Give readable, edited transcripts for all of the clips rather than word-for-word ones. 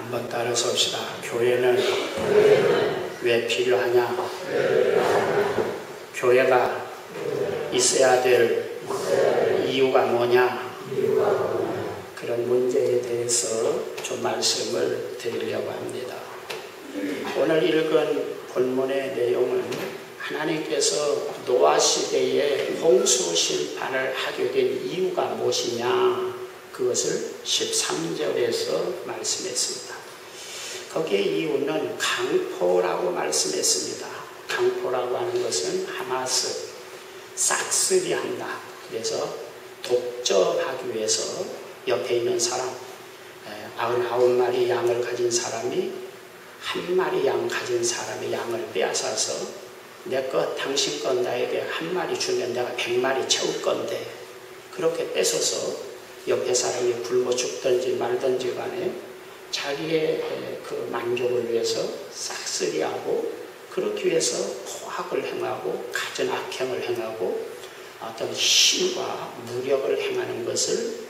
한번 따라서 합시다. 교회는 왜 필요하냐? 교회가 있어야 될 이유가 뭐냐? 그런 문제에 대해서 좀 말씀을 드리려고 합니다. 오늘 읽은 본문의 내용은 하나님께서 노아 시대에 홍수 심판을 하게 된 이유가 무엇이냐? 그것을 13절에서 말씀했습니다. 거기에 이유는 강포라고 말씀했습니다. 강포라고 하는 것은 하마스, 싹쓸이한다. 그래서 독점하기 위해서 옆에 있는 사람, 99마리 양을 가진 사람이 한 마리 양 가진 사람의 양을 빼앗아서 내 것, 당신 것 나에게 한 마리 주면 내가 100마리 채울 건데, 그렇게 뺏어서 옆에 사람이 굶어 죽든지 말든지 간에 자기의 그 만족을 위해서 싹쓸이하고, 그렇기 위해서 포악을 행하고 갖은 악행을 행하고 어떤 힘과 무력을 행하는 것을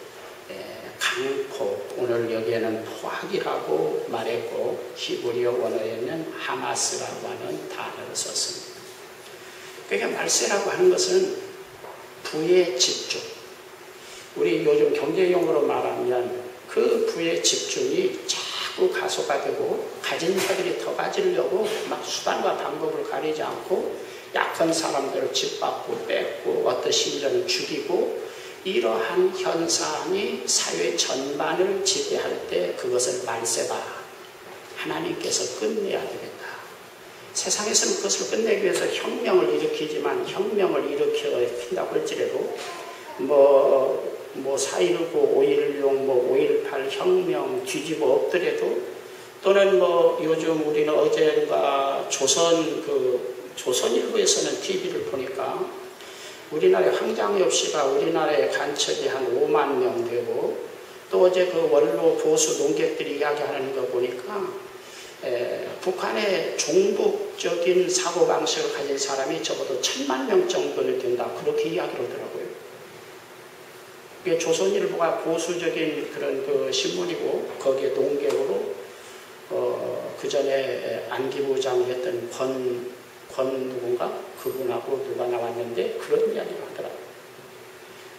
강포, 오늘 여기에는 포악이라고 말했고 히브리어 원어에는 하마스라고 하는 단어를 썼습니다. 그러니까 말세라고 하는 것은 부의 집중, 우리 요즘 경제용어로 말하면 그 부의 집중이 자꾸 가소가 되고 가진 자들이 더 가지려고 막 수단과 방법을 가리지 않고 약한 사람들을 짓밟고 뺏고 어떤 심리는 죽이고, 이러한 현상이 사회 전반을 지배할 때 그것을 말세다. 하나님께서 끝내야 되겠다. 세상에서는 그것을 끝내기 위해서 혁명을 일으키지만, 혁명을 일으킨다고 할지라도 4.19, 5.16, 5.18 혁명 뒤집어 엎더라도, 또는 요즘 우리는 어젠가 조선일보에서는 TV를 보니까 우리나라의 황장엽 씨가 우리나라의 간첩이 한 5만 명 되고, 또 어제 그 원로 보수 농객들이 이야기하는 거 보니까 북한의 종북적인 사고방식을 가진 사람이 적어도 1000만 명 정도는 된다. 그렇게 이야기를 하더라고요. 조선일보가 보수적인 그런 그 신문이고, 거기에 농객으로 그 전에 안기부장을 했던 권 누군가? 그분하고 누가 나왔는데 그런 이야기를 하더라고요.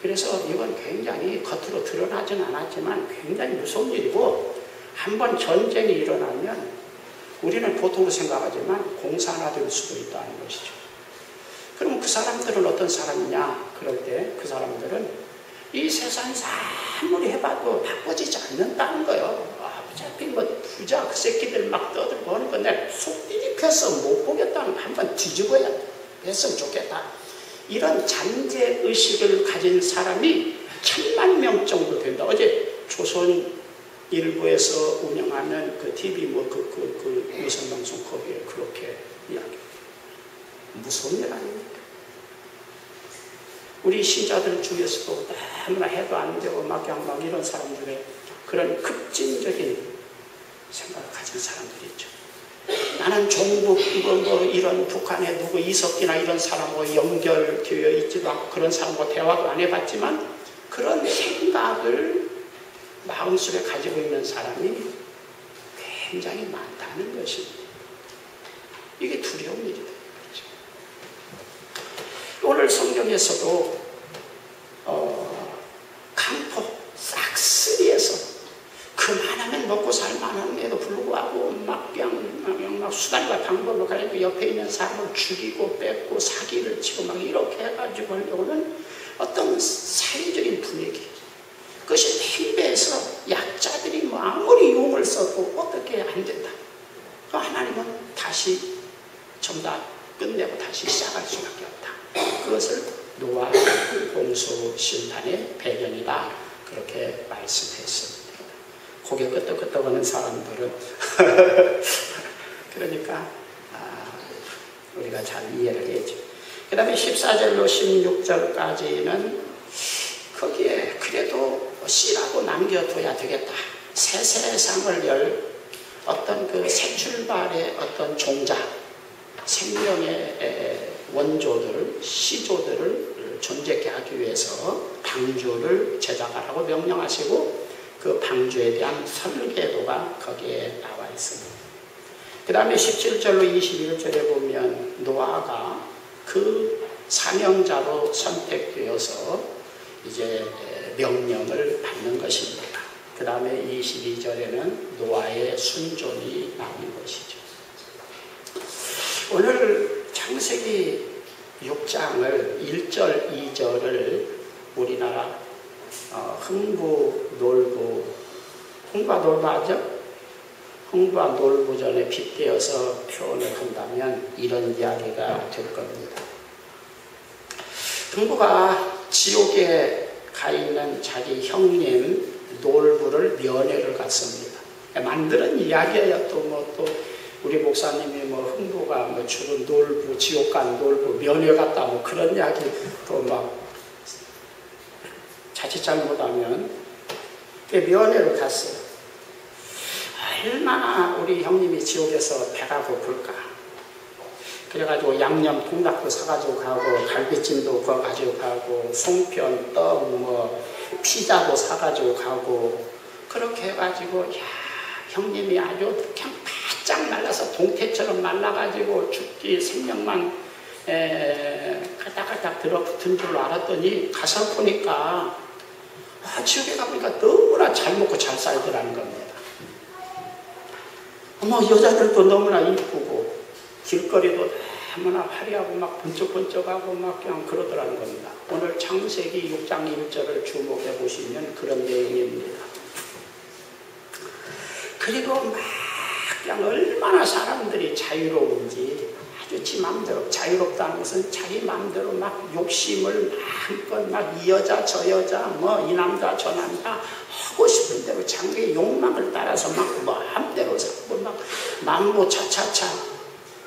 그래서 이건 굉장히 겉으로 드러나진 않았지만 굉장히 무서운 일이고, 한번 전쟁이 일어나면 우리는 보통 생각하지만 공산화 될 수도 있다는 것이죠. 그럼 그 사람들은 어떤 사람이냐? 그럴 때 그 사람들은 이 세상에서 아무리 해봐도 바꿔지지 않는다는 거예요. 어차피 부자 그 새끼들 막 떠들고 하는 건데 속 뒤집혀서 못 보겠다는 거 한번 뒤집어야 했으면 좋겠다. 이런 잔재의식을 가진 사람이 1000만 명 정도 된다. 어제 조선일보에서 운영하는 그 TV 그 위성방송 거기에 그렇게 이야기합니다. 무서운 일 아닙니까? 우리 신자들 중에서도 아무나 해도 안 되고 막 이런 사람들의 그런 급진적인 생각을 가진 사람들이 있죠. 나는 종북 이런 북한의 누구 이석기나 이런 사람하고 연결되어 있지도 않고 그런 사람하고 대화도 안 해봤지만 그런 생각을 마음속에 가지고 있는 사람이 굉장히 많다는 것입니다. 이게 두려운 일이다. 오늘 성경에서도 강포, 싹쓸이에서 그만하면 먹고 살만함에도 불구하고 막 수단과 방법을 가지고 옆에 있는 사람을 죽이고 뺏고 사기를 치고 막 이렇게 해가지고 하려고는 어떤 사회적인 분위기, 그것이 팽배해서 약자들이 아무리 용을 써도 어떻게 안 된다. 하나님은 다시 전부 다 끝내고 다시 시작할 수밖에 없다. 그것을 노아 홍수 심판의 배경이다. 그렇게 말씀했습니다. 고개 끄덕끄덕하는 사람들은 그러니까 우리가 잘 이해를 해야죠. 그 다음에 14절로 16절까지는 거기에 그래도 씨라고 남겨둬야 되겠다. 새 세상을 열 어떤 그 새 출발의 어떤 종자, 생명의 원조들을, 시조들을 존재케 하기 위해서 방주를 제작하라고 명령하시고, 그 방주에 대한 설계도가 거기에 나와 있습니다. 그 다음에 17절로 21절에 보면 노아가 그 사명자로 선택되어서 이제 명령을 받는 것입니다. 그 다음에 22절에는 노아의 순종이 나오는 것이죠. 오늘 창세기 6장을 1절, 2절을 우리나라 흥부, 놀부, 흥부와 놀부 하죠? 흥부와 놀부전에 빗대어서 표현을 한다면 이런 이야기가 될 겁니다. 흥부가 지옥에 가 있는 자기 형님 놀부를 면회를 갔습니다. 만드는 이야기예요. 또 우리 목사님이 흥부가 주로 놀부, 지옥 간 놀부 면회 갔다 그런 이야기 또 자칫 잘못하면 면회를 갔어요. 얼마나 우리 형님이 지옥에서 배가 고플까. 그래가지고 양념 콩닭도 사가지고 가고 갈비찜도 구워가지고 가고 송편, 떡, 피자도 사가지고 가고 그렇게 해가지고 야 형님이 아주 그냥 바짝 말라서 동태처럼 말라가지고 죽기 생명만 가닥가닥 들어붙은 줄로 알았더니 가서 보니까 지옥에 가보니까 너무나 잘 먹고 잘 살더라는 겁니다. 여자들도 너무나 이쁘고 길거리도 너무나 화려하고 막 번쩍번쩍하고 막 그냥 그러더라는 겁니다. 오늘 창세기 6장 1절을 주목해 보시면 그런 내용입니다. 그리고 막 그냥 얼마나 사람들이 자유로운지 아주 지 마음대로 자유롭다는 것은 자기 마음대로 막 욕심을 마음껏 막 이 여자 저 여자 이 남자 저 남자 하고 싶은 대로 자기의 욕망을 따라서 막 마음대로 자꾸 막 만보 차차차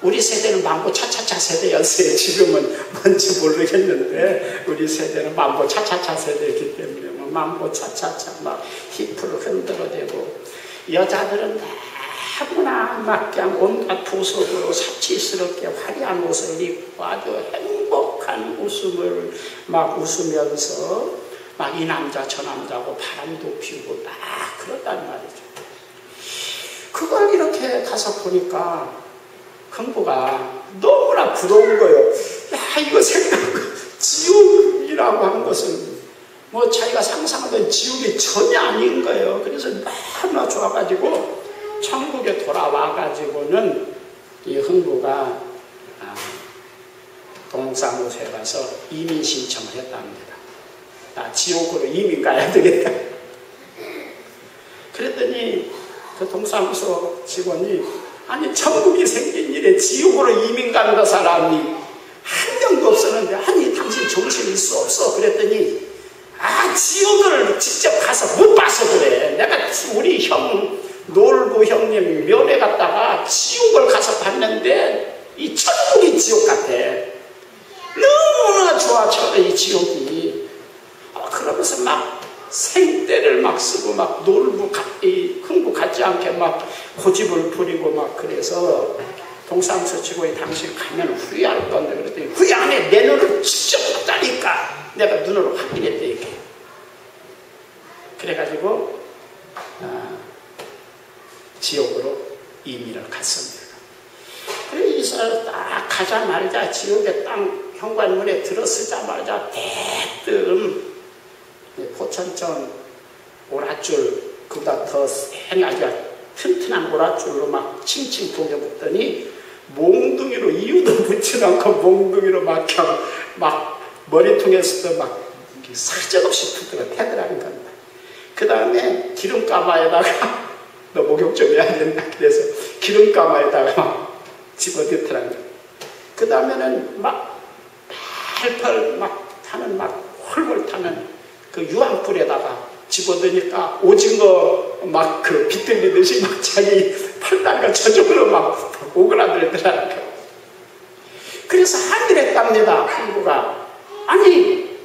우리 세대는 만보 차차차 세대였어요. 지금은 뭔지 모르겠는데 우리 세대는 만보 차차차 세대이기 때문에 만보 차차차 막 힙을 흔들어대고 여자들은 너무나 막 그냥 온갖 보석으로 사치스럽게 화려한 옷을 입고 아주 행복한 웃음을 막 웃으면서 막 이 남자 저 남자고 바람도 피우고 막 그렇단 말이죠. 그걸 이렇게 가서 보니까 흥부가 너무나 부러운 거예요. 야 이거 지옥이라고 하는 것은 자기가 상상하던 지옥이 전혀 아닌 거예요. 그래서 너무나 좋아가지고 천국에 돌아와가지고는 이 흥부가 동사무소에 가서 이민 신청을 했답니다. 나 지옥으로 이민 가야 되겠다. 그랬더니 그 동사무소 직원이 아니 천국이 생긴 일에 지옥으로 이민 간다 사람이 한 명도 없었는데 아니 당신 정신 있어 없어 그랬더니 지옥을 직접 가서 못 봐서 그래. 내가 우리 형 놀부 형님 면회 갔다가 지옥을 가서 봤는데 이 천국이 지옥 같아. 너무나 좋아 이 지옥이. 그러면서 막 생떼를 막 쓰고 막 놀부 흥부 같지 않게 막 고집을 부리고 막 그래서 동사무소 직원이 당신 가면 후회할 건데 그랬더니 후회 안 해. 내 눈을 직접 봤다니까. 내가 눈으로 확인했대 이렇게. 그래가지고 지옥으로 이민을 갔습니다. 그래서 딱 가자마자 지옥의 땅 현관문에 들어서자마자 대뜸 포천천 오랏줄 그보다 더 센 아주 튼튼한 오랏줄로 막 칭칭 동여붙더니 몽둥이로 이유도 붙지 않고 몽둥이로 막 머리통에서도 막 사정없이 툭툭 패더라는 겁니다. 그 다음에 기름가마에다가 너 목욕 좀 해야 된다. 그래서 기름가마에다가 막 집어넣더라는 거예요. 그 다음에는 막 팔팔 막 타는 막 홀홀 타는 그 유황불에다가 집어넣으니까 오징어 막 그 비틀리듯이 막 자기 팔다리가 저쪽으로 막 오그라들더라는 거예요. 그래서 항의를 했답니다. 흥부가. 아니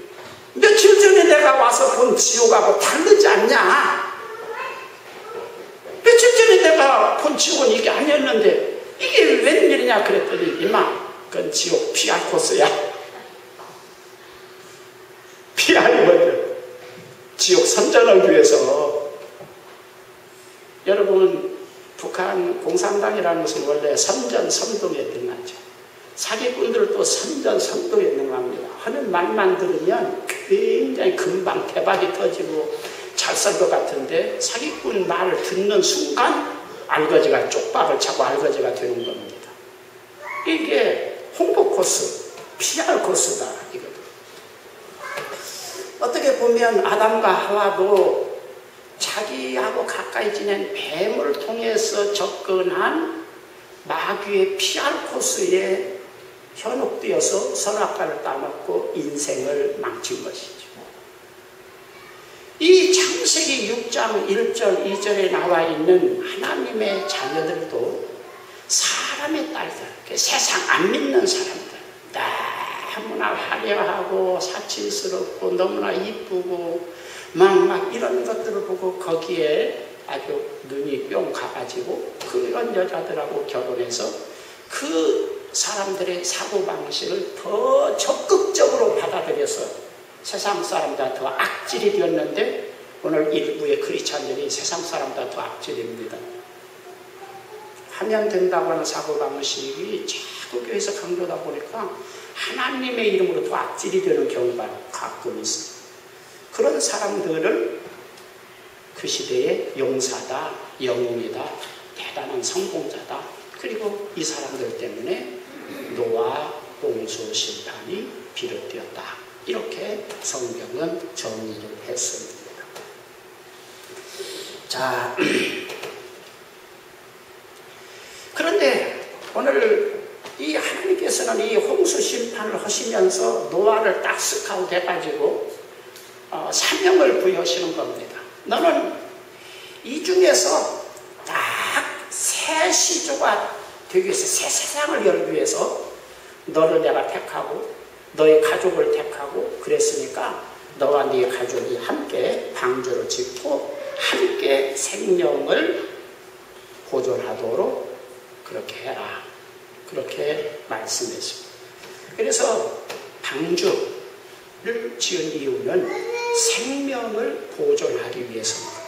며칠 전에 내가 와서 본 지옥하고 다르지 않냐? 며칠 전에 내가 본 지옥은 이게 아니었는데 이게 웬일이냐 그랬더니 이마 그건 지옥 PR 코스야. PR이 뭐죠? 지옥 선전을 위해서 여러분 북한 공산당이라는 것은 원래 선전선동에 능하죠. 사기꾼들도 선전선동에 능합니다. 하는 말만 들으면 굉장히 금방 대박이 터지고 잘 살 것 같은데 사기꾼 말을 듣는 순간 알거지가 쪽박을 차고 알거지가 되는 겁니다. 이게 홍보 코스, PR 코스다. 이거. 어떻게 보면 아담과 하와도 자기하고 가까이 지낸 뱀을 통해서 접근한 마귀의 PR 코스에 현혹되어서 선악과를 따먹고 인생을 망친 것이죠. 이 창세기 6장 1절 2절에 나와 있는 하나님의 자녀들도 사람의 딸들, 세상 안 믿는 사람들, 너무나 화려하고 사치스럽고 너무나 이쁘고 막 이런 것들을 보고 거기에 아주 눈이 뿅 가가지고 그런 여자들하고 결혼해서 그 사람들의 사고방식을 더 적극적으로 받아들여서 세상 사람보다 더 악질이 되었는데 오늘 일부의 크리스찬들이 세상 사람보다 더 악질입니다. 하면 된다고 하는 사고방식이 자꾸 교회에서 강조하다 보니까 하나님의 이름으로 더 악질이 되는 경우가 가끔 있습니다. 그런 사람들을 그 시대의 용사다, 영웅이다, 대단한 성공자다. 그리고 이 사람들 때문에 노아 홍수 심판이 비롯되었다. 이렇게 성경은 정의를 했습니다. 자, 그런데 오늘 이 하나님께서는 이 홍수 심판을 하시면서 노아를 딱 스카웃 해가지고 사명을 부여하시는 겁니다. 너는 이 중에서 딱 새 시조가 되기 위해서 새 세상을 열기 위해서 너를 내가 택하고 너의 가족을 택하고 그랬으니까 너와 네 가족이 함께 방주를 짓고 함께 생명을 보존하도록 그렇게 해라. 그렇게 말씀했습니다. 그래서 방주를 지은 이유는 생명을 보존하기 위해서입니다.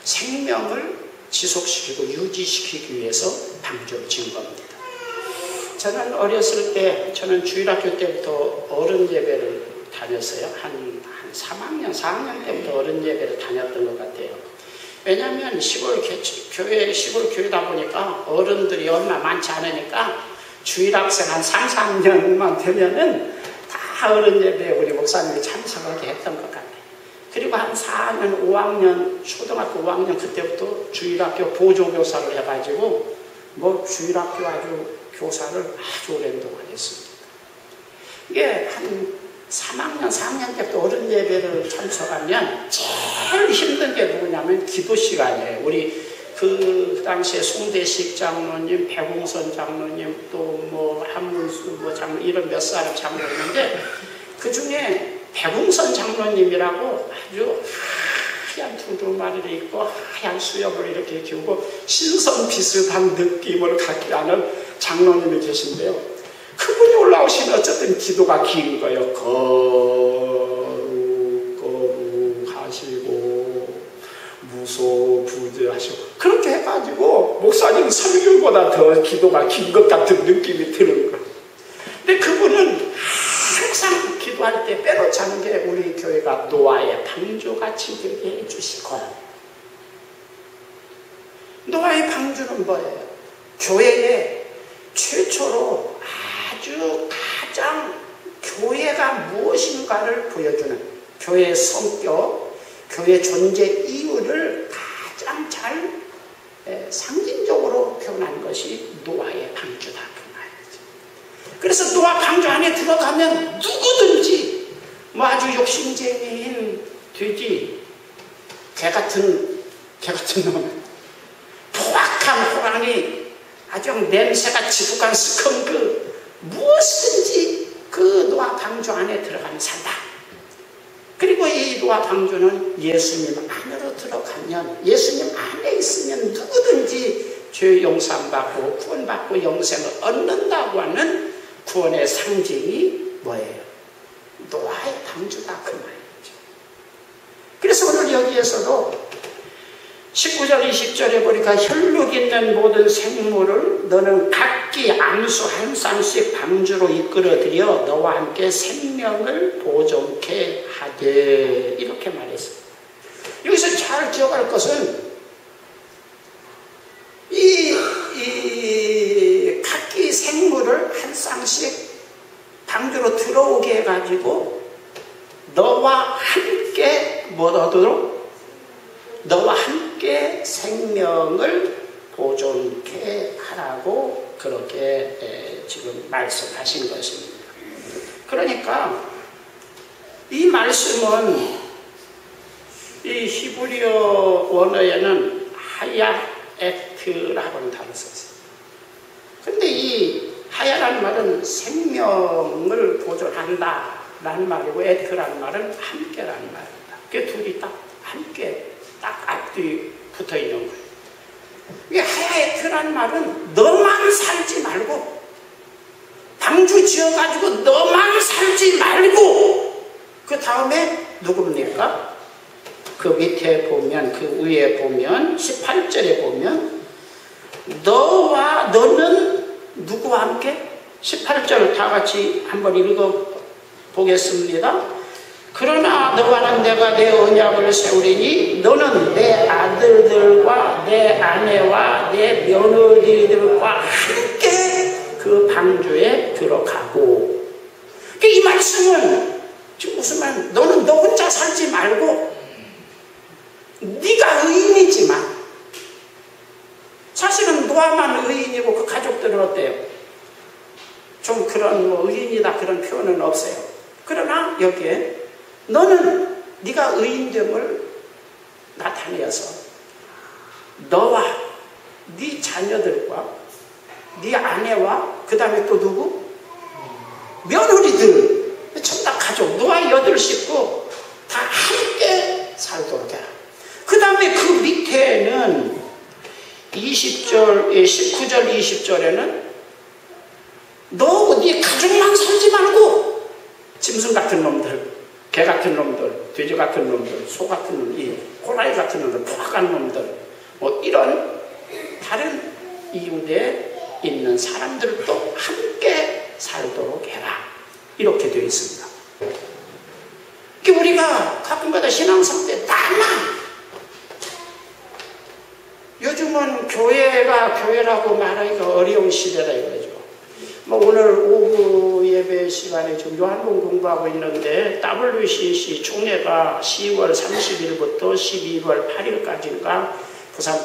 생명을 지속시키고 유지시키기 위해서 방주를 지은 겁니다. 저는 어렸을 때, 저는 주일학교 때부터 어른 예배를 다녔어요. 한 3학년, 4학년 때부터 어른 예배를 다녔던 것 같아요. 왜냐하면 시골 교회다 보니까 어른들이 얼마 많지 않으니까 주일학생 한 3, 4학년만 되면은 다 어른 예배에 우리 목사님이 참석하게 했던 것 같아요. 그리고 한 4학년, 5학년, 초등학교 5학년 그때부터 주일학교 보조교사를 해가지고 뭐 주일학교 아주 교사를 아주 오랜 동안 했습니다. 이게 한 3학년, 4학년 때부터 어른 예배를 참석하면 제일 힘든 게 누구냐면 기도 시간이에요. 우리 그 당시에 송대식 장로님, 백웅선 장로님, 또 뭐 한문수 뭐 장로 이런 몇 사람 장로 있는데 그 중에 백웅선 장로님이라고 아주 하얀 두루마리를 입고 하얀 수염을 이렇게 기우고 신선 비슷한 느낌을 갖게 하는 장로님이 계신데요. 그분이 올라오시면 어쨌든 기도가 긴 거예요. 거룩하시고 무소부재하시고 그렇게 해가지고 목사님 설교보다 더 기도가 긴 것 같은 느낌이 드는 거예요. 근데 그분은 항상 기도할 때 빼놓지 않은 게 우리 교회가 노아의 방주같이 되게 해주시고 노아의 방주는 뭐예요? 교회에 최초로 아주 가장 교회가 무엇인가를 보여주는 교회의 성격, 교회의 존재 이유를 가장 잘 상징적으로 표현한 것이 노아의 방주다. 그래서 노아 방주 안에 들어가면 누구든지 뭐 아주 욕심쟁이인 돼지, 개 같은 놈, 포악한 호랑이, 아주 냄새가 지독한 스컹크, 무엇이든지 그 노아 방주 안에 들어가면 산다. 그리고 이 노아 방주는 예수님 안으로 들어가면, 예수님 안에 있으면 누구든지 죄 용서받고 구원받고 영생을 얻는다고 하는 구원의 상징이 뭐예요? 노아의 방주다 그 말이죠. 그래서 오늘 여기에서도 19절 20절에 보니까 혈육 있는 모든 생물을 너는 각기 암수 한 쌍씩 방주로 이끌어들여 너와 함께 생명을 보존케 하되 이렇게 말했어요. 여기서 잘 기억할 것은 이 각기 생물을 한 쌍씩 방주로 들어오게 해가지고 너와 함께 뭐 하도록? 너와 함께 생명을 보존케 하라고 그렇게 지금 말씀하신 것입니다. 그러니까 이 말씀은 이 히브리어 원어에는 하야에트라고는 단어를 썼어요. 근데 이 하야라는 말은 생명을 보존한다 라는 말이고 에트라는 말은 함께라는 말입니다. 그 둘이 딱 함께 딱 앞뒤 붙어 있는 거예요. 이게 하야에트라는 말은 너만 살지 말고 방주 지어가지고 너만 살지 말고 그 다음에 누굽니까? 그 밑에 보면 그 위에 보면 18절에 보면 너는 누구와 함께? 18절 다 같이 한번 읽어보겠습니다. 그러나 너와는 내가 내 언약을 세우리니 너는 내 아들들과 내 아내와 내 며느리들과 함께 그 방주에 들어가고. 이 말씀은 지금 무슨 말? 너는 너 혼자 살지 말고 네가 의인이지만 사실은 노아만 의인이고 그 가족들은 어때요? 좀 그런 뭐 의인이다 그런 표현은 없어요. 그러나 여기에 너는 네가 의인됨을 나타내어서 너와 네 자녀들과 네 아내와 그 다음에 또 누구? 며느리들 전부 다 가족 노아 8식구 다 함께 살도록 해라. 그 다음에 그 밑에는 19절 20절에는 너 네 가족만 살지 말고 짐승 같은 놈들 개 같은 놈들, 돼지 같은 놈들, 소 같은 놈들, 호랑이 같은 놈들, 포악한 놈들, 뭐 이런 다른 이웃에 있는 사람들도 함께 살도록 해라. 이렇게 되어 있습니다. 우리가 가끔가다 신앙생활 때 나만 요즘은 교회라고 말하기가 어려운 시대다 이거죠. 뭐 오늘 오후 예배 시간에 지금 요한복음 공부하고 있는데 WCC 총회가 10월 30일부터 12월 8일까지인가 부산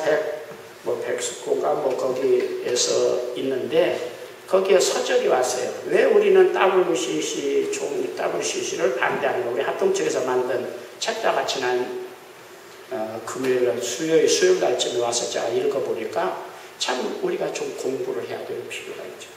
백숙고가 뭐 거기에서 있는데 거기에 서적이 왔어요. 왜 우리는 WCC를 반대하는 거? 우리 합동 측에서 만든 책과 지난 금요일, 수요일 날쯤에 와서 제가 읽어보니까 참 우리가 좀 공부를 해야 될 필요가 있죠.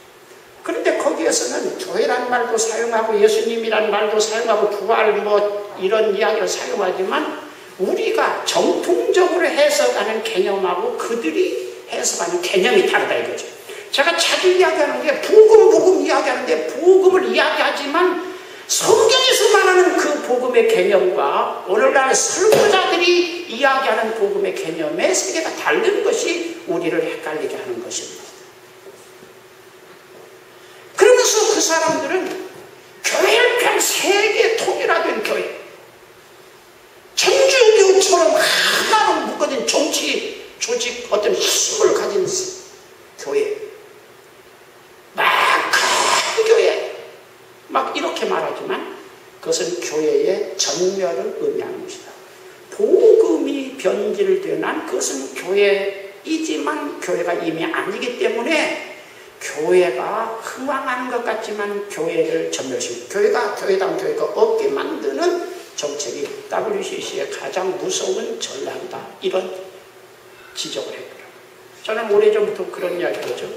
그런데 거기에서는 교회란 말도 사용하고 예수님이란 말도 사용하고 부활 뭐 이런 이야기를 사용하지만 우리가 정통적으로 해석하는 개념하고 그들이 해석하는 개념이 다르다 이거죠. 제가 자주 이야기하는 게 복음 이야기하는데 복음을 이야기하지만 성경에서 말하는 그 복음의 개념과 오늘날 설교자들이 이야기하는 복음의 개념의 세계가 다른 것이 우리를 헷갈리게 하는 것입니다. 그러면서 그 사람들은 교회를 그냥 세계 통일화된 교회, 천주교처럼 하나로 묶어진 정치 조직 어떤 힘을 가진 교회, 막 큰 교회, 막 이렇게 말하지만 그것은 교회의 전멸을 의미하는 것이다. 복음이 변질된 한 그것은 교회이지만 교회가 이미 아니기 때문에 교회가 흥왕하는 것 같지만 교회를 전멸시키고 교회다운 교회가 없게 만드는 정책이 WCC의 가장 무서운 전략이다. 이런 지적을 했고요. 저는 오래전부터 그런 이야기를 하죠.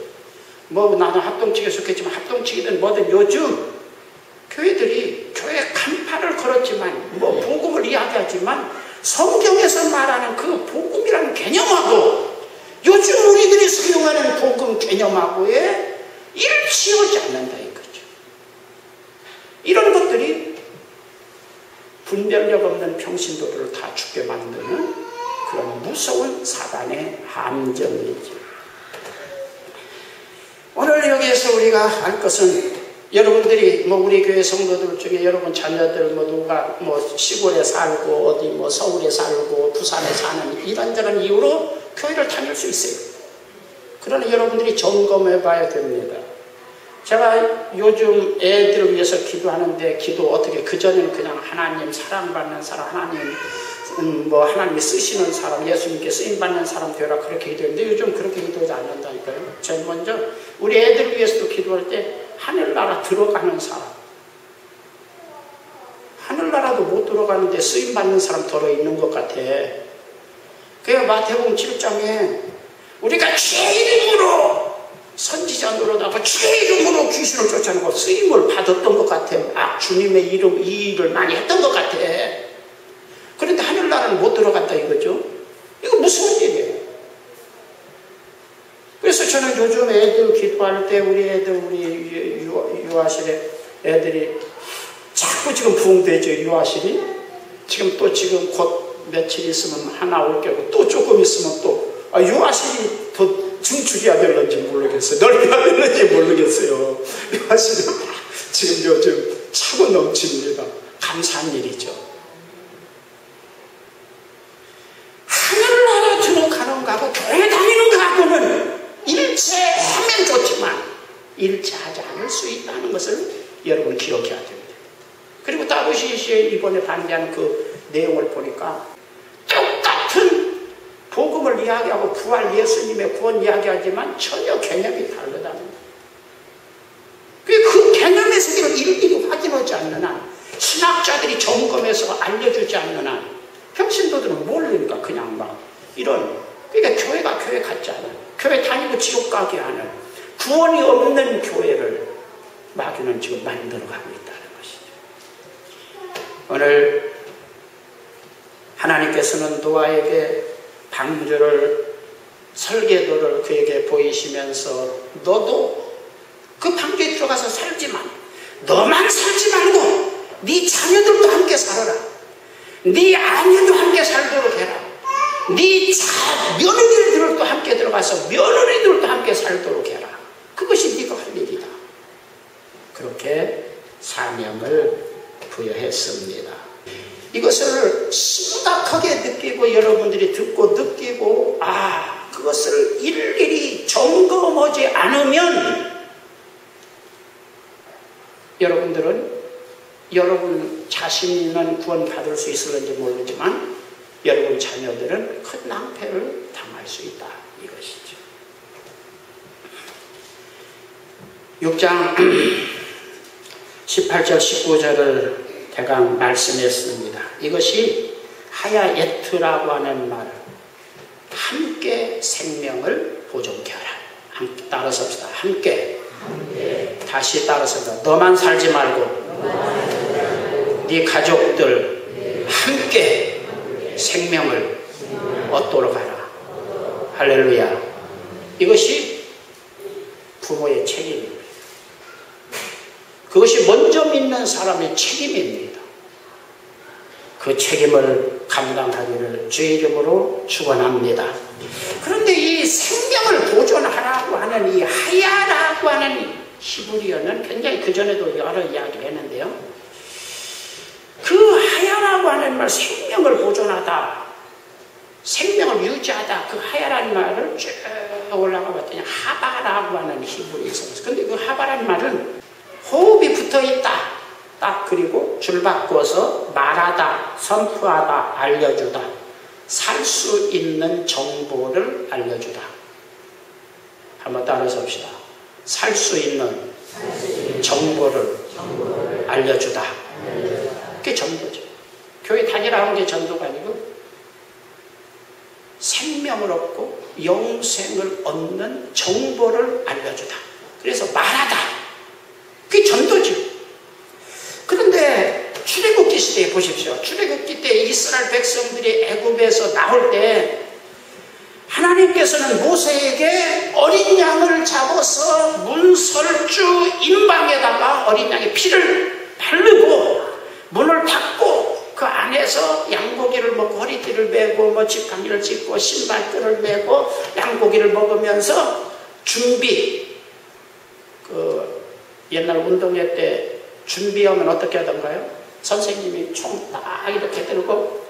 뭐 나는 합동측에 속했지만 합동측이든 뭐든 요즘 교회들이 교회 간판을 걸었지만 뭐 복음을 이야기하지만 성경에서 말하는 그 복음이라는 개념하고 요즘 우리들이 사용하는 복음 개념하고에 일치하지 않는다 이거죠. 이런 것들이 분별력 없는 평신도들을 다 죽게 만드는 그런 무서운 사단의 함정이죠. 오늘 여기에서 우리가 알 것은, 여러분들이 우리 교회 성도들 중에 여러분 자녀들 누가 시골에 살고 어디 서울에 살고 부산에 사는 이런저런 이유로 교회를 다닐 수 있어요. 그러나 여러분들이 점검해 봐야 됩니다. 제가 요즘 애들을 위해서 기도하는데, 기도 어떻게, 그전에는 그냥 하나님 사랑받는 사람, 하나님이 쓰시는 사람, 예수님께 쓰임받는 사람 되라 그렇게 기도했는데, 요즘 그렇게 기도하지 않는다니까요. 제일 먼저 우리 애들을 위해서도 기도할 때 하늘나라 들어가는 사람, 하늘나라도 못 들어가는데 쓰임받는 사람 들어있는 것 같아. 그래서 마태복음 7장에 우리가 주의 이름으로 선지자 노릇하고 주의 이름으로 귀신을 쫓아내고 쓰임을 받았던 것 같아. 주님의 이름 이 일을 많이 했던 것 같아. 그런데 하늘나라는 못 들어갔다 이거죠. 이거 무서운 일이에요. 그래서 저는 요즘 애들 기도할 때 우리 애들, 우리 유아실에 애들이 자꾸 지금 부흥되죠. 유아실이 지금 곧 며칠 있으면 하나 올 거고, 또 조금 있으면 또 유아실이 더 증축해야 될는지 모르겠어요. 넓혀야 될는지 모르겠어요. 유아실은 지금 요즘 차고 넘칩니다. 감사한 일이죠. 하늘나라 들어가는 거하고 교회 다니는 거하고는 일체하면 좋지만 일체하지 않을 수 있다는 것을 여러분 기억해야 됩니다. 그리고 다부시시에 이번에 반대한 그 내용을 보니까 똑같은 복음을 이야기하고 부활 예수님의 구원 이야기하지만 전혀 개념이 다르다는 거예요. 그 개념의 세계를 일일이 확인하지 않는 한, 신학자들이 점검해서 알려주지 않는 한 평신도들은 모르니까 그냥 그러니까 교회가 교회 같지 않아요. 교회 다니고 지옥 가게 하는 구원이 없는 교회를 마귀는 지금 만들어가고 있다는 것이죠. 오늘 하나님께서는 노아에게 방주를, 설계도를 그에게 보이시면서 너도 그 방주에 들어가서 살지만 너만 살지 말고 네 자녀들도 함께 살아라. 네 아내도 함께 살도록 해라. 네 며느리들도 함께 들어가서 며느리들도 함께 살도록 해라. 그것이 네가 할 일이다. 그렇게 사명을 부여했습니다. 이것을 심각하게 느끼고 여러분들이 듣고 느끼고 그것을 일일이 점검하지 않으면 여러분들은 여러분 자신은 구원받을 수 있을는지 모르지만 여러분 자녀들은 큰 낭패를 당할 수 있다 이것이죠. 6장 18절 19절을 대강 말씀했습니다. 이것이 하야예트라고 하는 말, 함께 생명을 보존케 하라. 함께 따라서 합시다. 함께. 다시 따라서 합시다. 너만 살지 말고 네 가족들 함께 생명을 얻도록 하라. 할렐루야. 이것이 부모의 책임입니다. 그것이 먼저 믿는 사람의 책임입니다. 그 책임을 감당하기를 주의 이름으로 축원합니다. 그런데 이 생명을 보존하라고 하는 이 하야라고 하는 히브리어는 굉장히 그전에도 여러 이야기를 했는데요. 그 하야라고 하는 말, 생명을 보존하다, 생명을 유지하다, 그 하야라는 말을 쭉 올라가 봤더니 하바라고 하는 히브리어가 있었어요. 근데 그 하바라는 말은 호흡이 붙어있다, 딱, 그리고 줄 바꿔서 말하다, 선포하다, 알려주다, 살 수 있는 정보를 알려주다. 한번 따라서 봅시다. 살 수 있는 정보를 알려주다. 그게 전도죠. 교회 다니라는 게 전도가 아니고 생명을 얻고 영생을 얻는 정보를 알려주다. 그래서 말하다. 그게 전도죠. 그런데 출애굽기 시대에 보십시오. 출애굽기 때 이스라엘 백성들이 애굽에서 나올 때 하나님께서는 모세에게 어린 양을 잡아서 문설주 임방에다가 어린 양의 피를 바르고 문을 닫고 그 안에 해서 양고기를 먹고 허리띠를 메고 뭐 지팡이를 짚고 신발끈을 메고 양고기를 먹으면서 준비. 옛날 운동회 때 준비하면 어떻게 하던가요? 선생님이 총 딱 이렇게 들고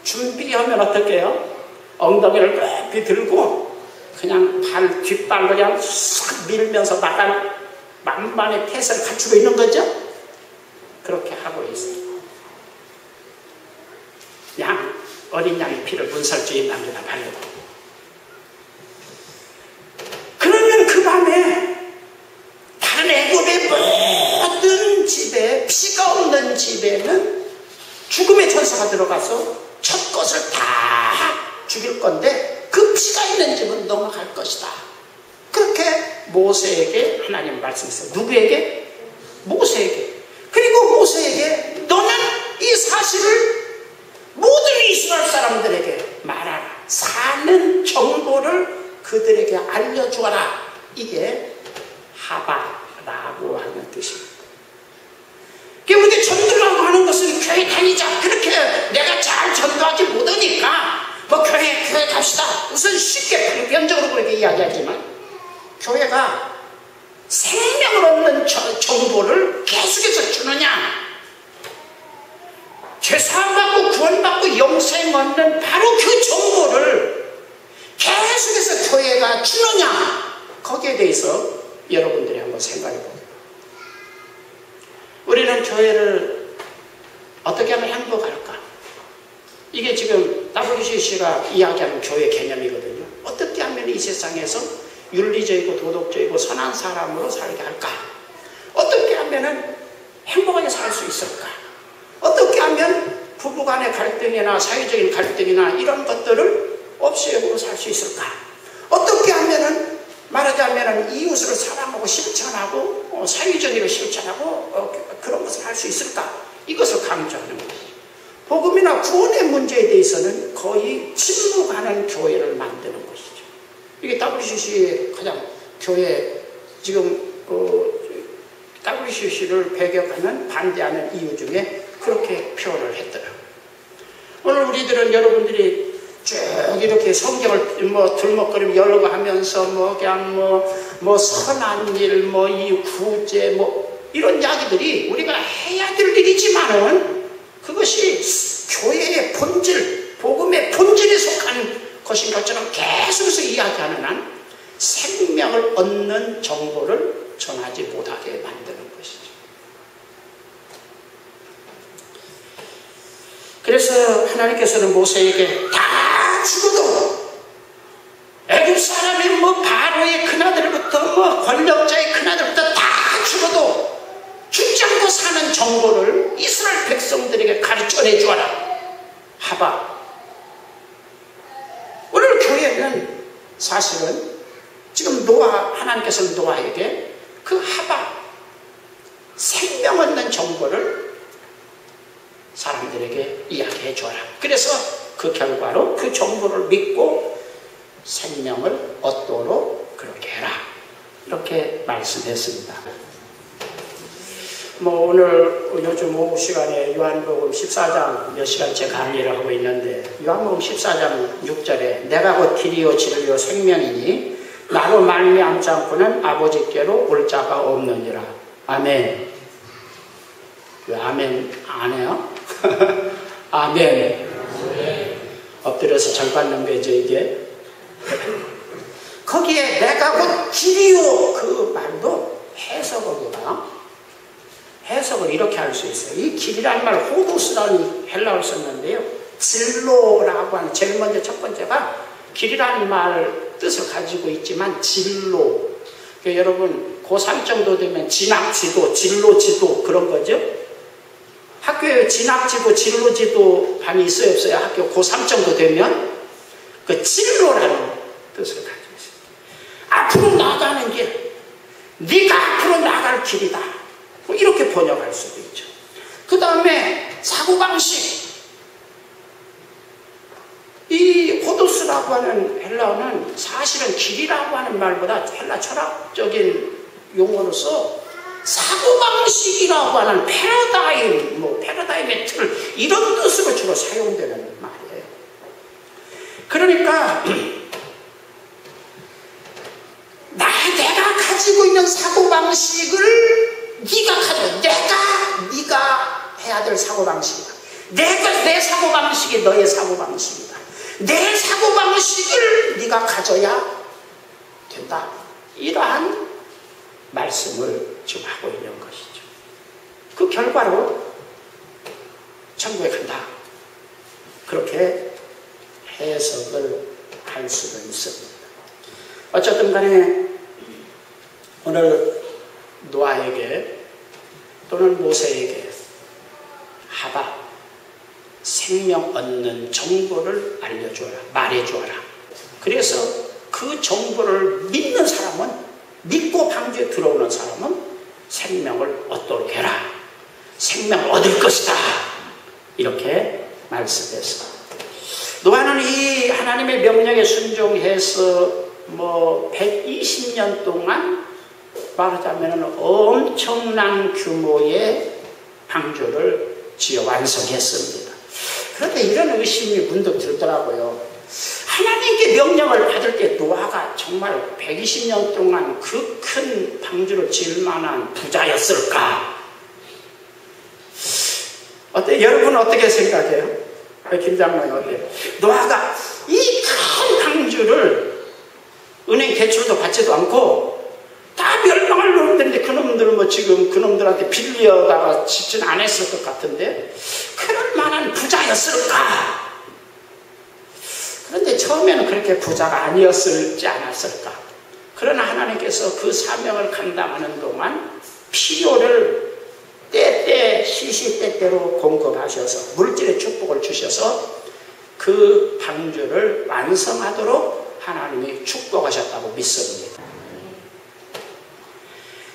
준비하면 어떻게 해요? 엉덩이를 높이 들고 그냥 뒷발 그냥 싹 밀면서 나갈 만반의 태세를 갖추고 있는 거죠? 그렇게 하고 있어요. 어린 양의 피를 문설주의 남기나 바르고. 그러면 그 밤에 다른 애굽의 모든 집에, 피가 없는 집에는 죽음의 천사가 들어가서 첫 것을 다 죽일 건데 그 피가 있는 집은 넘어갈 것이다. 그렇게 모세에게 하나님 말씀했어요. 누구에게? 모세에게. 그리고 모세에게 너는 이 사실을 모든 이스라엘 사람들에게 말하라. 사는 정보를 그들에게 알려주어라. 이게 하바라고 하는 뜻입니다. 우리가 전도라고 하는 것은 교회 다니자. 그렇게 내가 잘 전도하지 못하니까 뭐 교회 갑시다. 우선 쉽게 편견적으로 그렇게 이야기하지만 교회가 생명을 얻는 정보를 계속해서 주느냐, 죄사함받고 구원받고 영생 얻는 바로 그 정보를 계속해서 교회가 주느냐, 거기에 대해서 여러분들이 한번 생각해 보세요. 우리는 교회를 어떻게 하면 행복할까? 이게 지금 WCC가 이야기하는 교회 개념이거든요. 어떻게 하면 이 세상에서 윤리적이고 도덕적이고 선한 사람으로 살게 할까? 어떻게 하면 행복하게 살 수 있을까? 어떻게 하면 부부간의 갈등이나 사회적인 갈등이나 이런 것들을 없애고 살 수 있을까? 어떻게 하면 말하자면 이웃을 사랑하고 실천하고 사회적으로 실천하고 그런 것을 할 수 있을까? 이것을 강조하는 것이죠. 복음이나 구원의 문제에 대해서는 거의 침묵하는 교회를 만드는 것이죠. 이게 WCC의 가장 교회 지금 WCC를 배격하는 반대하는 이유 중에 그렇게 표현을 했더라고요. 오늘 우리들은 여러분들이 쭉 이렇게 성경을 들먹거리며 열고 하면서 그냥 선한 일, 이 구제, 이런 이야기들이 우리가 해야 될 일이지만은 그것이 교회의 본질, 복음의 본질에 속한 것인 것처럼 계속해서 이야기하는 한 생명을 얻는 정보를 전하지 못하게 만드는 것이죠. 그래서 하나님께서는 모세에게 다 죽어도 애굽 사람의 바로의 큰아들부터 권력자의 큰아들부터 다 죽어도 죽지 않고 사는 정보를 이스라엘 백성들에게 가르쳐내 주어라. 하바. 오늘 교회는 사실은 지금 하나님께서는 노아에게 그 하바, 생명 얻는 정보를 사람들에게 이야기해 줘라. 그래서 그 결과로 그 정보를 믿고 생명을 얻도록 그렇게 해라. 이렇게 말씀했습니다. 오늘 요즘 오후 시간에 요한복음 14장 몇 시간째 강의를 하고 있는데 요한복음 14장 6절에 내가 곧 길이요 진리요 생명이니 나로 말미암지 않고는 아버지께로 올 자가 없느니라. 아멘. 왜 아멘 안 해요? 아멘. 엎드려서 절 받는 거죠 이게. 거기에 내가 곧 길이요 그 말도 해석을 이렇게 할 수 있어요. 이 길이라는 말 호도스라는 헬라어를 썼는데요, 진로라고 하는 제일 먼저 첫 번째가 길이라는 말 뜻을 가지고 있지만 진로. 그러니까 여러분 고3 정도 되면 진학지도, 진로지도 그런 거죠. 학교에 진학지도, 진로지도 반이 있어요 없어요? 학교 고3 정도 되면 그 진로라는 뜻을 가지고 있어요. 앞으로 나가는 길, 네가 앞으로 나갈 길이다. 이렇게 번역할 수도 있죠. 그 다음에 사고방식. 이 호도스라고 하는 헬라어는 사실은 길이라고 하는 말보다 헬라 철학적인 용어로서 사고방식이라고 하는 패러다임, 패러다임의 틀, 이런 뜻으로 주로 사용되는 말이에요. 그러니까 내가 가지고 있는 사고방식을 네가 가져. 네가 해야 될 사고방식이다. 내 사고방식이 너의 사고방식이다. 내 사고방식을 네가 가져야 된다. 이러한 말씀을 지금 하고 있는 것이죠. 그 결과로 천국에 간다. 그렇게 해석을 할 수도 있습니다. 어쨌든 간에 오늘 노아에게 또는 모세에게 하바, 생명 얻는 정보를 알려주어라, 말해주어라. 그래서 그 정보를 믿는 사람은, 믿고 방주에 들어오는 사람은 생명을 얻도록 해라. 생명을 얻을 것이다. 이렇게 말씀했습니다. 노아는 이 하나님의 명령에 순종해서 120년 동안 말하자면 엄청난 규모의 방주를 지어 완성했습니다. 그런데 이런 의심이 문득 들더라고요. 하나님께 명령을 받을 때 노아가 정말 120년 동안 그 큰 방주를 지을 만한 부자였을까? 여러분은 어떻게 생각해요? 김 장로님 어때요? 노아가 이 큰 방주를 은행 대출도 받지도 않고 다 멸망할 놈들인데 그놈들은 지금 그놈들한테 빌려다가 짓진 않았을 것 같은데 그럴 만한 부자였을까? 그런데 처음에는 그렇게 부자가 아니었을지 않았을까? 그러나 하나님께서 그 사명을 감당하는 동안 필요를 때때 시시때때로 공급하셔서 물질의 축복을 주셔서 그 방주를 완성하도록 하나님이 축복하셨다고 믿습니다.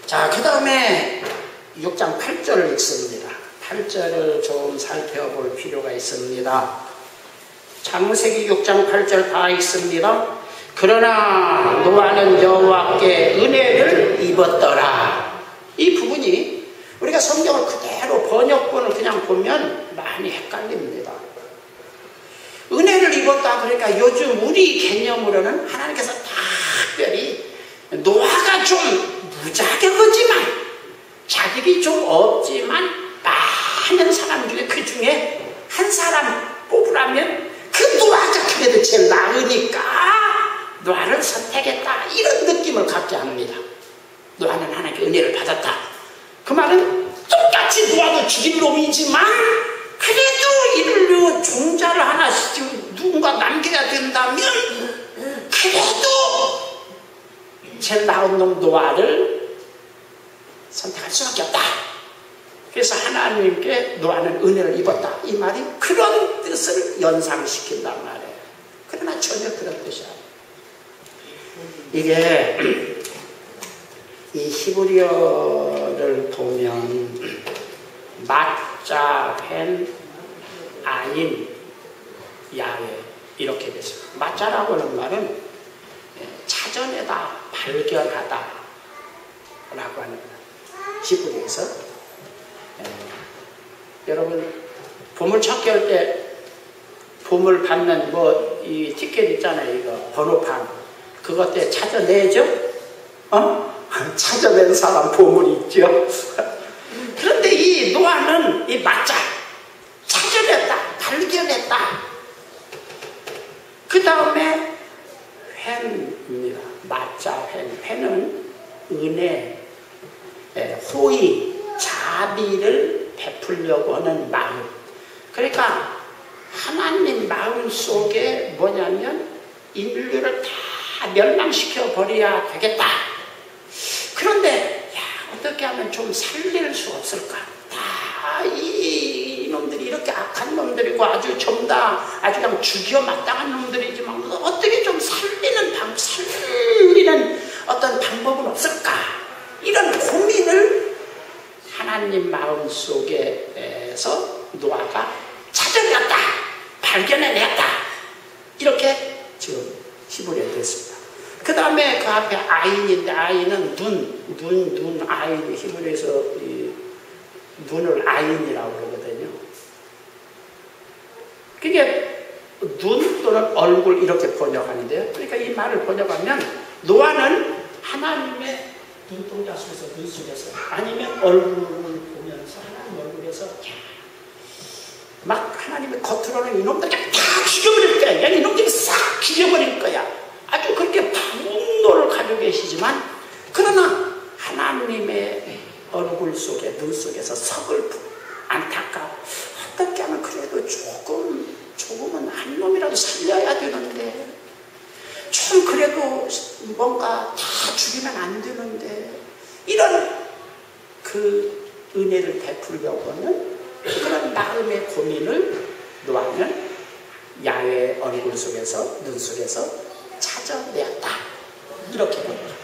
자, 그 다음에 6장 8절을 읽습니다. 8절을 좀 살펴볼 필요가 있습니다. 창세기 6장 8절 다 읽습니다. 그러나 노아는 여호와께 은혜를 입었더라. 이 부분이 우리가 성경을 그대로 번역본을 그냥 보면 많이 헷갈립니다. 은혜를 입었다 그러니까 요즘 우리 개념으로는 하나님께서 특별히 노아가 좀 무자격하지만 자격이 좀 없지만 많은 사람 중에 그 중에 한 사람 뽑으라면 그 노아가 그래도 제일 나으니까 노아를 선택했다, 이런 느낌을 갖게 합니다. 노아는 하나님께 은혜를 받았다. 그 말은 똑같이 노아도 죽인 놈이지만 그래도 인류 종자를 하나씩 누군가 남겨야 된다면 그래도 제일 나은 놈 노아를 선택할 수밖에 없다. 그래서 하나님께 노아는 은혜를 입었다. 이 말이 그런 뜻을 연상시킨단 말이에요. 그러나 전혀 그런 뜻이 아니에요. 이게 이 히브리어를 보면 마자, 벤, 아인, 야외 이렇게 되죠. 마자라고 하는 말은 찾아내다, 발견하다 라고 하는 히브리에서 여러분 보물찾기 할 때 보물 받는 이 티켓 있잖아요. 이거 번호판 그것 때 찾아내죠? 찾아낸 사람 보물이 있죠. 그런데 이 노아는 이 마자 찾아냈다, 발견했다. 그 다음에 횡입니다. 마자, 횡은 은혜, 호의, 자비를 베풀려고 하는 마음. 그러니까 하나님 마음 속에 뭐냐면 인류를 다 멸망시켜 버려야 되겠다. 그런데 어떻게 하면 좀 살릴 수 없을까? 다 이놈들이 이렇게 악한 놈들이고 아주 전부 다 아주 그냥 죽여 마땅한 놈들이지만 어떻게 좀 살리는 어떤 방법은 없을까? 이런 고민을 하나님 마음 속에서 노아가 찾아냈다, 발견해냈다. 이렇게 지금 히브리어에 됐습니다. 그 다음에 그 앞에 아인인데, 아인은 눈, 아인, 히브리에서 이 눈을 아인이라고 그러거든요. 그게 눈 또는 얼굴 이렇게 번역하는데요. 그러니까 이 말을 번역하면 노아는 하나님의 눈동자 속에서, 눈 속에서, 아니면 얼굴을 보면서 하나님 얼굴에서 막 하나님의 겉으로는 이놈들 다 죽여버릴 거야. 이놈들이 싹 죽여버릴 거야. 아주 그렇게 분노를 가지고 계시지만, 그러나 하나님의 얼굴 속에, 눈 속에서 서글픔, 안타까움, 어떻게 하면 그래도 조금은 한 놈이라도 살려야 되는데, 좀 그래도 뭔가 다 죽이면 안 되는데, 이런 그 은혜를 베풀려고는 그런 마음의 고민을 노아는 야훼의 얼굴 속에서, 눈 속에서 찾아내었다. 이렇게 번역합니다.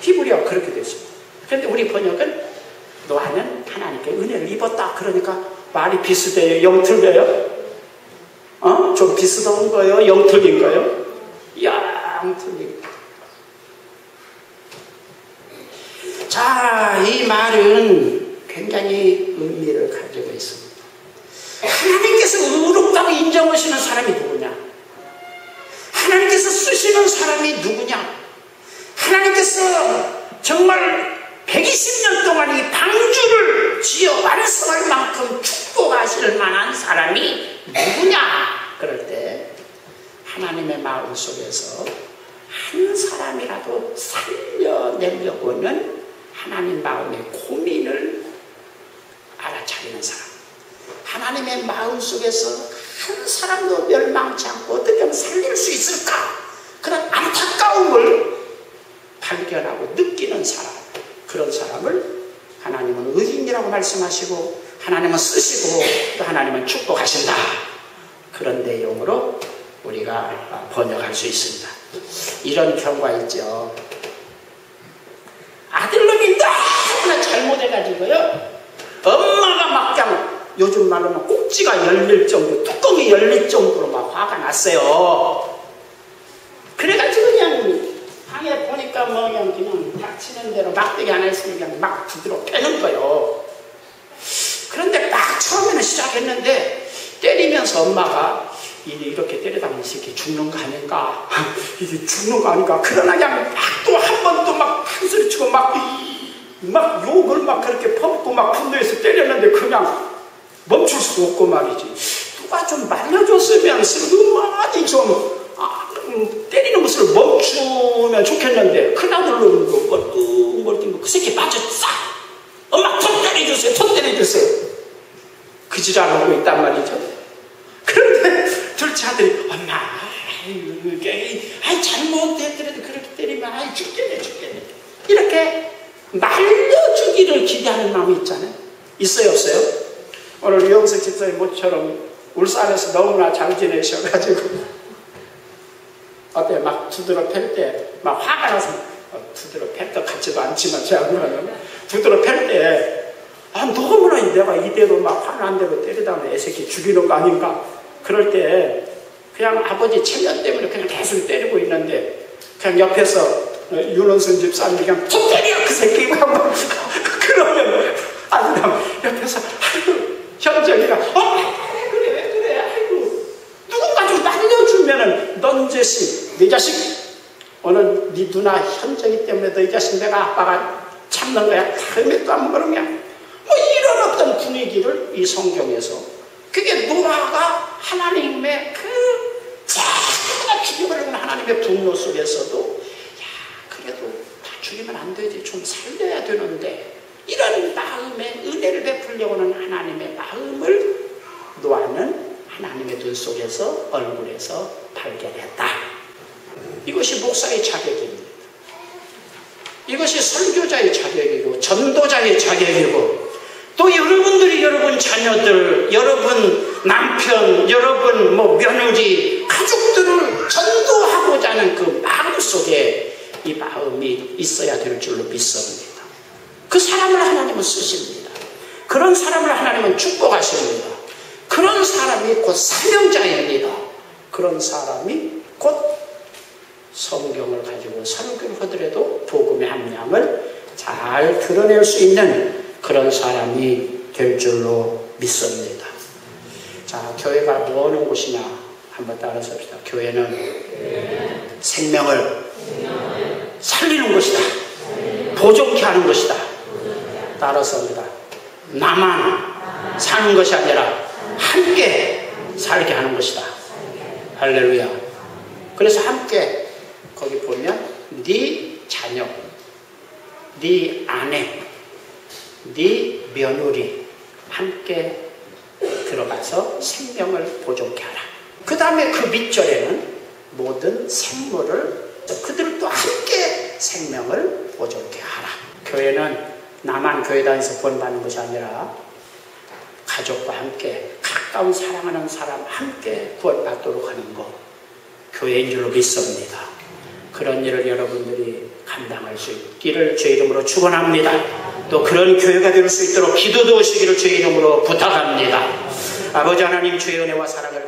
히브리어가 그렇게 되어 있습니다. 그런데 우리 번역은 노아는 하나님께 은혜를 입었다. 그러니까 말이 비슷해요? 영틀려요? 좀 비슷한 거예요? 영틀린 거예요? 영틀립니다. 자, 이 말은 굉장히 의미를 가지고 있습니다. 하나님께서 의롭다고 인정하시는 사람이 누구냐? 하나님께서 쓰시는 사람이 누구냐? 하나님께서 정말 120년 동안 이 방주를 지어 완성할 만큼 축복하실 만한 사람이 누구냐? 그럴 때 하나님의 마음 속에서 한 사람이라도 살려내려고는 하나님 마음의 고민을 알아차리는 사람, 하나님의 마음 속에서 한 사람도 멸망치 않고 어떻게 하면 살릴 수 있을까? 그런 안타까움을 발견하고 느끼는 사람, 그런 사람을 하나님은 의인이라고 말씀하시고 하나님은 쓰시고 또 하나님은 축복하신다. 그런 내용으로 우리가 번역할 수 있습니다. 이런 경우가 있죠. 아들놈이 너무나 잘못해가지고요, 엄마가 막 그냥 요즘 말로는 꼭지가 열릴 정도, 뚜껑이 열릴 정도로 막 화가 났어요. 그래가지고 그냥 방에 보니까 뭐 그냥 닥치는 대로 막대기 하나 있으면 그냥 막 두드러 패는 거예요. 그런데 막 처음에는 시작했는데 때리면서 엄마가 이렇게 때리다 보면 이 새끼 죽는 거 아닌가? 이게 죽는 거 아닌가? 그러나 그냥 막 또 한 번 또 막 한 소리 치고 막 욕을 막 그렇게 퍼붓고 막 분노해서 때렸는데 그냥 멈출 수도 없고 말이지. 누가 좀 말려줬으면 슬그머니 좀 때리는 것을 멈추면 좋겠는데 큰아들로 멀뚱멀뚱 그 새끼 빠져 싹 엄마 톤 때려주세요, 톤 때려주세요. 그 지랄하고 있단 말이죠. 그런데 둘째 아들이 엄마 잘못했더라도 그렇게 때리면 죽겠네 이렇게 말려주기를 기대하는 마음이 있잖아요. 있어요 없어요? 오늘 유영석 집사님 모처럼 울산에서 너무나 잘 지내셔가지고 어때 막 두드러 팰 때 막 화가 나서 두드러 팰 것 같지도 않지만 제가 보면 두드러 팰 때 너무나 내가 이대로 막 화난 대로 때리다 보면 애새끼 죽이는 거 아닌가. 그럴 때 그냥 아버지 체면 때문에 그냥 계속 때리고 있는데 그냥 옆에서 윤원순 집사님이 그냥 툭 때려 그 새끼 하고 그러면 아니면 옆에서 아이고 형제가 그래 왜 그래 아이고 누군가 좀 말려주면은 넌 자식 네 자식 오늘 네 누나 현정이 때문에 너 이 자식 내가 아빠가 참는 거야 다음에 또 안 그러냐 뭐 이런 어떤 분위기를 이 성경에서 그게 노아가 하나님의 자꾸나 죽여버리는 하나님의 분노 속에서도 그래도 다 죽이면 안 되지 좀 살려야 되는데 이런 마음의 은혜를 베풀려고는 하나님의 마음을 노아는 하나님의 눈 속에서 얼굴에서 발견했다. 이것이 목사의 자격입니다. 이것이 설교자의 자격이고 전도자의 자격이고 또 여러분들이 여러분 자녀들, 여러분 남편, 여러분 며느리, 가족들을 전도하고자 하는 그 마음 속에 이 마음이 있어야 될 줄로 믿습니다. 그 사람을 하나님은 쓰십니다. 그런 사람을 하나님은 축복하십니다. 그런 사람이 곧 사명자입니다. 그런 사람이 곧 성경을 가지고 하더라도 복음의 함량을 잘 드러낼 수 있는 그런 사람이 될 줄로 믿습니다. 자, 교회가 뭐 하는 곳이냐 한번 따라서 합시다. 교회는 생명을 살리는 것이다. 보존케 하는 것이다. 따라서 합니다. 나만 사는 것이 아니라 함께 살게 하는 것이다. 할렐루야. 그래서 함께 거기 보면 네 자녀, 네 아내, 네 며느리 함께 들어가서 생명을 보존케 하라. 그 다음에 그 밑절에는 모든 생물을 그들도 함께 생명을 보존케 하라. 교회는 나만 교회 다니면서 구원받는 것이 아니라 가족과 함께 가까운 사랑하는 사람 함께 구원받도록 하는 것, 교회인 줄로 믿습니다. 그런 일을 여러분들이 감당할 수 있기를 주의 이름으로 축원합니다. 또 그런 교회가 될 수 있도록 기도도 오시기를 주의 이름으로 부탁합니다. 아버지 하나님, 주의 은혜와 사랑을